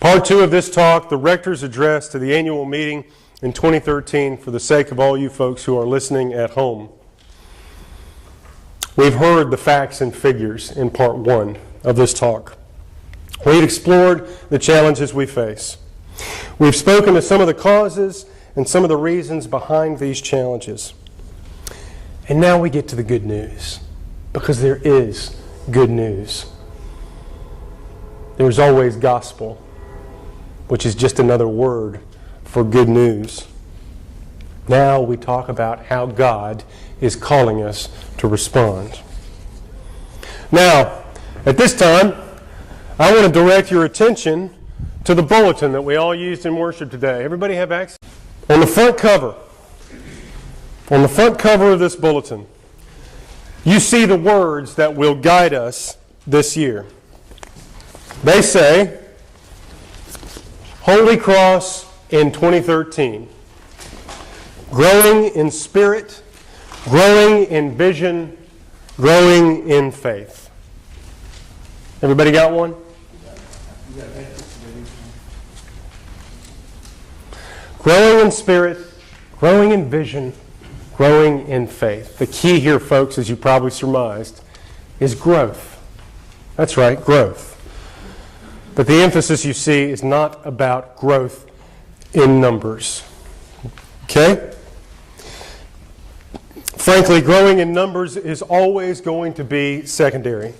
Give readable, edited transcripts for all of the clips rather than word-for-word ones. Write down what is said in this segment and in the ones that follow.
Part 2 of this talk, the Rector's address to the annual meeting in 2013 for the sake of all you folks who are listening at home. We've heard the facts and figures in Part 1 of this talk. We've explored the challenges we face. We've spoken to some of the causes and some of the reasons behind these challenges. And now we get to the good news, because there is good news. There's always gospel, which is just another word for good news. Now we talk about how God is calling us to respond. Now, at this time, I want to direct your attention to the bulletin that we all used in worship today. Everybody have access? On the front cover of this bulletin, you see the words that will guide us this year. They say, Holy Cross in 2013. Growing in spirit, growing in vision, growing in faith. Everybody got one? Growing in spirit, growing in vision, growing in faith. The key here, folks, as you probably surmised, is growth. That's right, growth. But the emphasis, you see, is not about growth in numbers. Okay? Frankly, growing in numbers is always going to be secondary.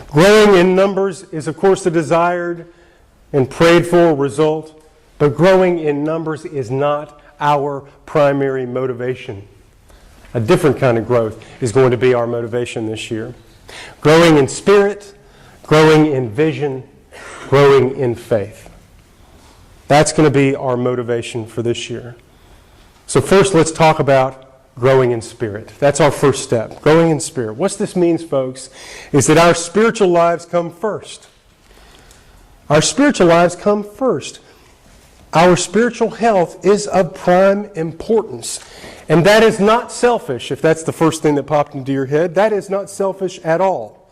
Growing in numbers is, of course, the desired and prayed for result, but growing in numbers is not our primary motivation. A different kind of growth is going to be our motivation this year. Growing in spirit, growing in vision, growing in faith. That's going to be our motivation for this year. So first, let's talk about growing in spirit. That's our first step, growing in spirit. What this means, folks, is that our spiritual lives come first. Our spiritual lives come first. Our spiritual health is of prime importance. And that is not selfish, if that's the first thing that popped into your head. That is not selfish at all.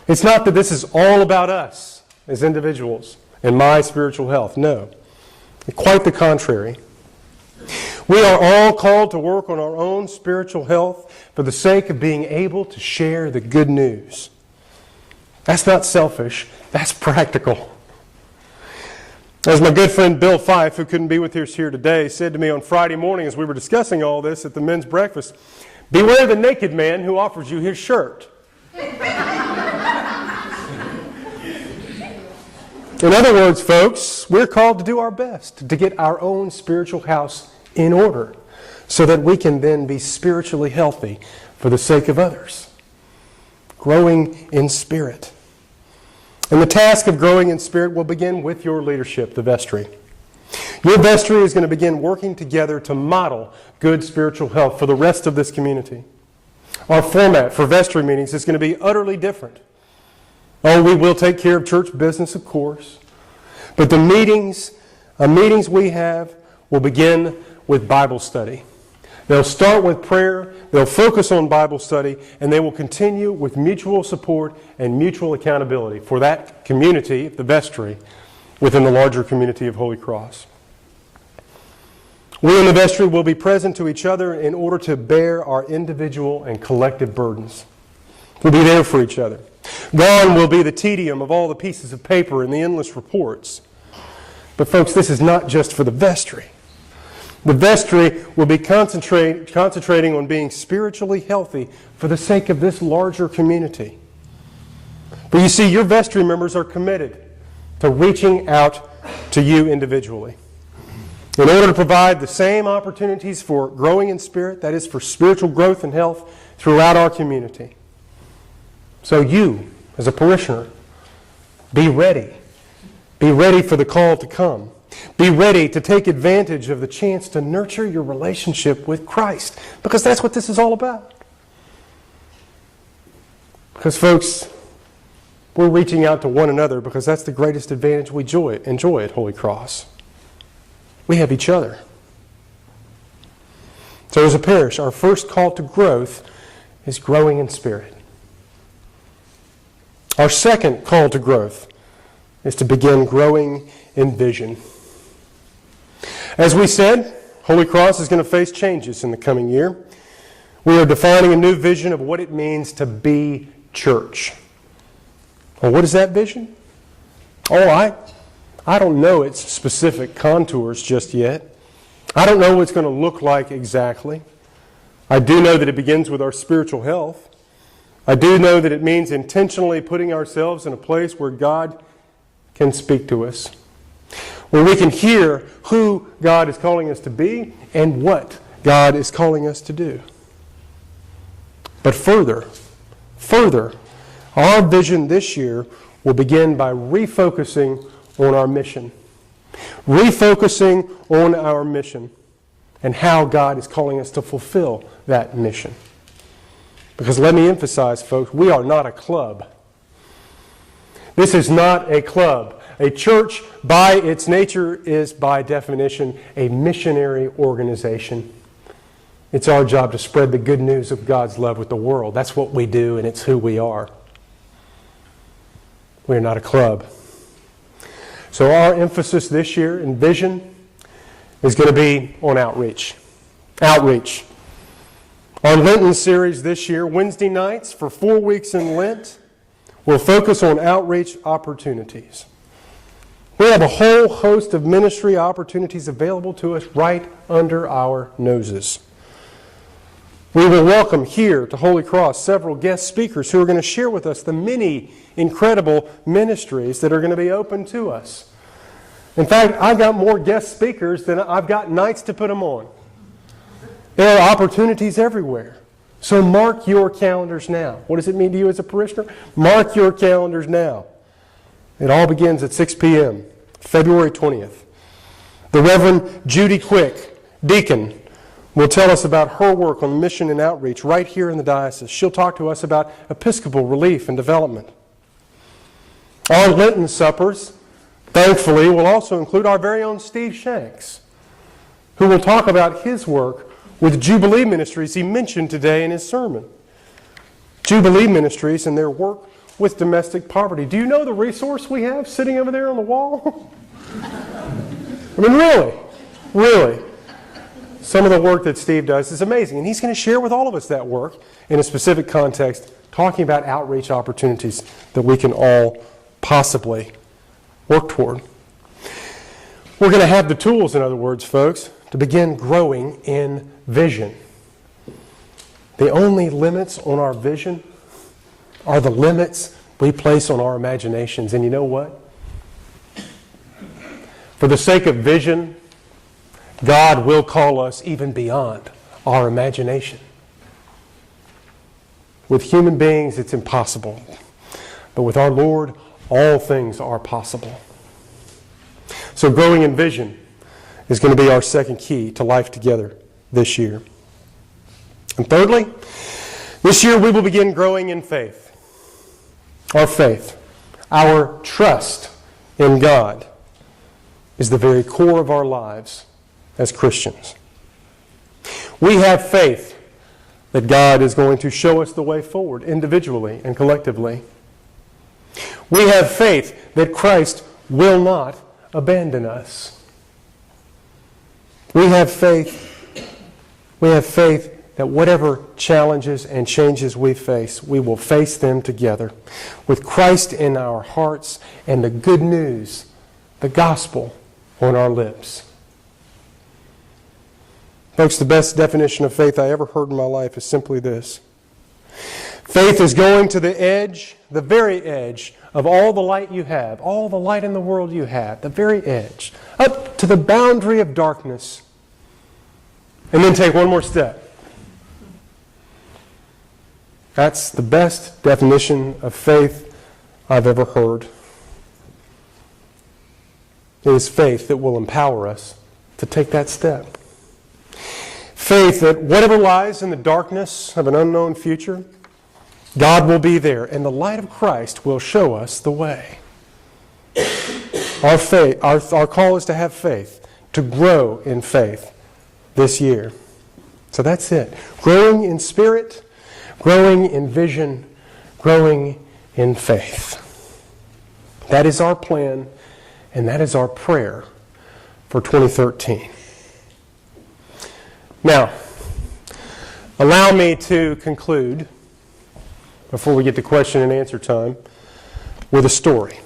It's not that this is all about us as individuals and my spiritual health. No. Quite the contrary. We are all called to work on our own spiritual health for the sake of being able to share the good news. That's not selfish. That's practical. As my good friend Bill Fife, who couldn't be with us here today, said to me on Friday morning as we were discussing all this at the men's breakfast, beware the naked man who offers you his shirt. In other words, folks, we're called to do our best to get our own spiritual house in order so that we can then be spiritually healthy for the sake of others. Growing in spirit. And the task of growing in spirit will begin with your leadership, the vestry. Your vestry is going to begin working together to model good spiritual health for the rest of this community. Our format for vestry meetings is going to be utterly different. Oh, we will take care of church business, of course. But the meetings we have will begin with Bible study. They'll start with prayer, they'll focus on Bible study, and they will continue with mutual support and mutual accountability for that community, the vestry, within the larger community of Holy Cross. We in the vestry will be present to each other in order to bear our individual and collective burdens. We'll be there for each other. Gone will be the tedium of all the pieces of paper and the endless reports. But folks, this is not just for the vestry. The vestry will be concentrating on being spiritually healthy for the sake of this larger community. But you see, your vestry members are committed to reaching out to you individually in order to provide the same opportunities for growing in spirit, that is, for spiritual growth and health throughout our community. So you, as a parishioner, be ready. Be ready for the call to come. Be ready to take advantage of the chance to nurture your relationship with Christ, because that's what this is all about. Because, folks, we're reaching out to one another because that's the greatest advantage we enjoy at Holy Cross. We have each other. So as a parish, our first call to growth is growing in spirit. Our second call to growth is to begin growing in vision. As we said, Holy Cross is going to face changes in the coming year. We are defining a new vision of what it means to be church. Well, what is that vision? Oh, I don't know its specific contours just yet. I don't know what it's going to look like exactly. I do know that it begins with our spiritual health. I do know that it means intentionally putting ourselves in a place where God can speak to us, where we can hear who God is calling us to be and what God is calling us to do. But further, our vision this year will begin by refocusing on our mission. Refocusing on our mission and how God is calling us to fulfill that mission. Because let me emphasize, folks, we are not a club. This is not a club. A church, by its nature, is by definition a missionary organization. It's our job to spread the good news of God's love with the world. That's what we do, and it's who we are. We're not a club. So our emphasis this year in vision is going to be on outreach. Outreach. Our Lenten series this year, Wednesday nights for 4 weeks in Lent, will focus on outreach opportunities. We have a whole host of ministry opportunities available to us right under our noses. We will welcome here to Holy Cross several guest speakers who are going to share with us the many incredible ministries that are going to be open to us. In fact, I've got more guest speakers than I've got nights to put them on. There are opportunities everywhere. So mark your calendars now. What does it mean to you as a parishioner? Mark your calendars now. It all begins at 6 p.m., February 20th. The Reverend Judy Quick, deacon, will tell us about her work on mission and outreach right here in the diocese. She'll talk to us about Episcopal relief and development. Our Lenten suppers, thankfully, will also include our very own Steve Shanks, who will talk about his work with Jubilee Ministries he mentioned today in his sermon. Jubilee Ministries and their work with domestic poverty. Do you know the resource we have sitting over there on the wall? I mean, really. Some of the work that Steve does is amazing, and he's going to share with all of us that work in a specific context, talking about outreach opportunities that we can all possibly work toward. We're going to have the tools, in other words, folks, to begin growing in vision. The only limits on our vision are the limits we place on our imaginations. And you know what? For the sake of vision, God will call us even beyond our imagination. With human beings, it's impossible. But with our Lord, all things are possible. So growing in vision is going to be our second key to life together this year. And thirdly, this year we will begin growing in faith. Our faith, our trust in God, is the very core of our lives as Christians. We have faith that God is going to show us the way forward individually and collectively. We have faith that Christ will not abandon us. We have faith that whatever challenges and changes we face, we will face them together with Christ in our hearts and the good news, the gospel, on our lips. Folks, the best definition of faith I ever heard in my life is simply this. Faith is going to the edge, the very edge of all the light you have, all the light in the world you have, the very edge, up to the boundary of darkness, and then take one more step. That's the best definition of faith I've ever heard. It is faith that will empower us to take that step. Faith that whatever lies in the darkness of an unknown future, God will be there, and the light of Christ will show us the way. Our call is to have faith, to grow in faith this year. So that's it. Growing in spirit, growing in vision, growing in faith. That is our plan, and that is our prayer for 2013. Now, allow me to conclude, before we get to question and answer time, with a story.